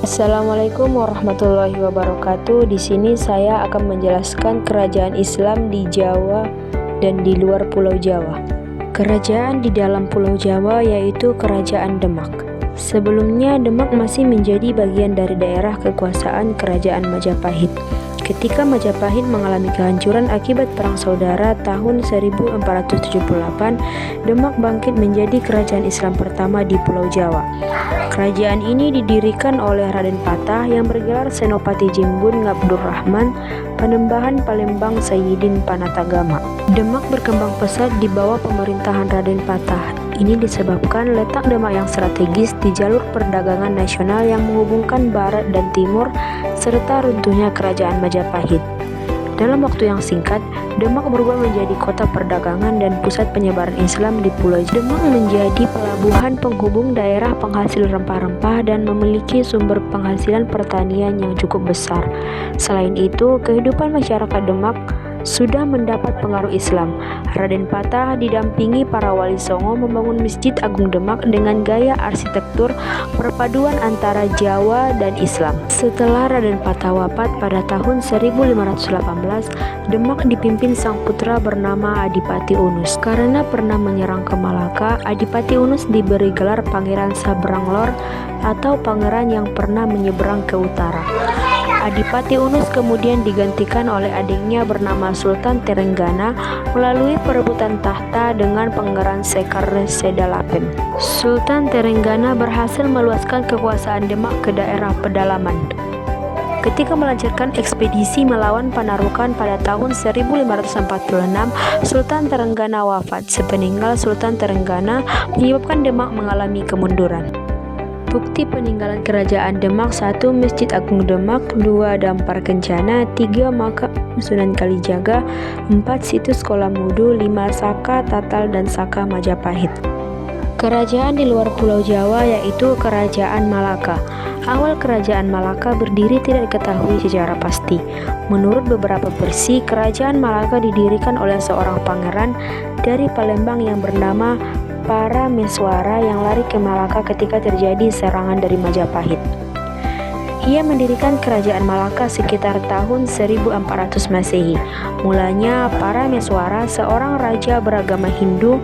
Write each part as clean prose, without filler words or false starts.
Assalamualaikum warahmatullahi wabarakatuh. Di sini saya akan menjelaskan kerajaan Islam di Jawa dan di luar Pulau Jawa. Kerajaan di dalam Pulau Jawa yaitu Kerajaan Demak. Sebelumnya Demak masih menjadi bagian dari daerah kekuasaan Kerajaan Majapahit. Ketika Majapahit mengalami kehancuran akibat Perang Saudara tahun 1478, Demak bangkit menjadi kerajaan Islam pertama di Pulau Jawa. Kerajaan ini didirikan oleh Raden Patah yang bergelar Senopati Jimbun Ngabdurrahman, Panembahan Palembang Sayyidin Panatagama. Demak berkembang pesat di bawah pemerintahan Raden Patah. Ini disebabkan letak Demak yang strategis di jalur perdagangan nasional yang menghubungkan barat dan timur, serta runtuhnya kerajaan Majapahit. Dalam waktu yang singkat, Demak berubah menjadi kota perdagangan dan pusat penyebaran Islam di Pulau Jawa. Demak menjadi pelabuhan penghubung daerah penghasil rempah-rempah dan memiliki sumber penghasilan pertanian yang cukup besar. Selain itu, kehidupan masyarakat Demak sudah mendapat pengaruh Islam. Raden Patah didampingi para wali songo membangun Masjid Agung Demak dengan gaya arsitektur perpaduan antara Jawa dan Islam. Setelah Raden Patah wafat pada tahun 1518, Demak dipimpin sang putra bernama Adipati Unus. Karena pernah menyerang ke Malaka, Adipati Unus diberi gelar Pangeran Sabranglor atau pangeran yang pernah menyeberang ke utara. Adipati Unus kemudian digantikan oleh adiknya bernama Sultan Terenggana melalui perebutan tahta dengan Pangeran Sekar Sedalapen. Sultan Terenggana berhasil meluaskan kekuasaan Demak ke daerah pedalaman. Ketika melancarkan ekspedisi melawan Panarukan pada tahun 1546, Sultan Terenggana wafat. Sepeninggal Sultan Terenggana menyebabkan Demak mengalami kemunduran. Bukti peninggalan kerajaan Demak: 1. Masjid Agung Demak, 2. Dampar Kencana, 3. Makam Sunan Kalijaga, 4. Situs Kolamudu, 5. Saka Tatal dan Saka Majapahit. Kerajaan di luar Pulau Jawa yaitu Kerajaan Malaka. Awal Kerajaan Malaka berdiri tidak diketahui secara pasti. Menurut beberapa versi, Kerajaan Malaka didirikan oleh seorang pangeran dari Palembang yang bernama Parameswara yang lari ke Malaka ketika terjadi serangan dari Majapahit. Ia mendirikan Kerajaan Malaka sekitar tahun 1400 Masehi. Mulanya Parameswara seorang raja beragama Hindu.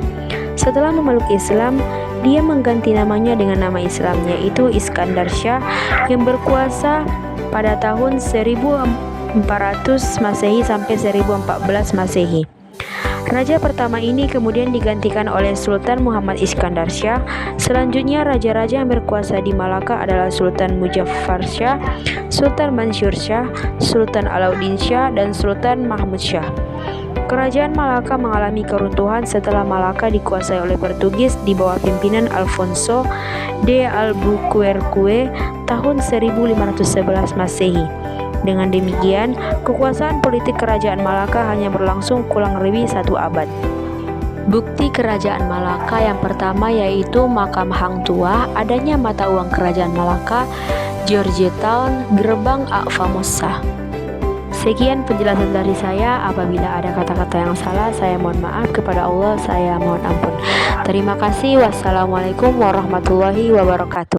Setelah memeluk Islam, dia mengganti namanya dengan nama Islam, yaitu Iskandar Shah, yang berkuasa pada tahun 1400 Masehi sampai 1014 Masehi. Raja pertama ini kemudian digantikan oleh Sultan Muhammad Iskandar Shah. Selanjutnya raja-raja yang berkuasa di Malaka adalah Sultan Muzaffar Shah, Sultan Mansur Shah, Sultan Alauddin Shah, dan Sultan Mahmud Shah. Kerajaan Malaka mengalami keruntuhan setelah Malaka dikuasai oleh Portugis di bawah pimpinan Alfonso de Albuquerque tahun 1511 Masehi. Dengan demikian, kekuasaan politik Kerajaan Malaka hanya berlangsung kurang lebih 1 abad. Bukti Kerajaan Malaka yang pertama yaitu Makam Hang Tuah, adanya mata uang Kerajaan Malaka, Georgetown, Gerbang Akfamosa. Sekian penjelasan dari saya. Apabila ada kata-kata yang salah, saya mohon maaf. Kepada Allah saya mohon ampun. Terima kasih. Wassalamualaikum warahmatullahi wabarakatuh.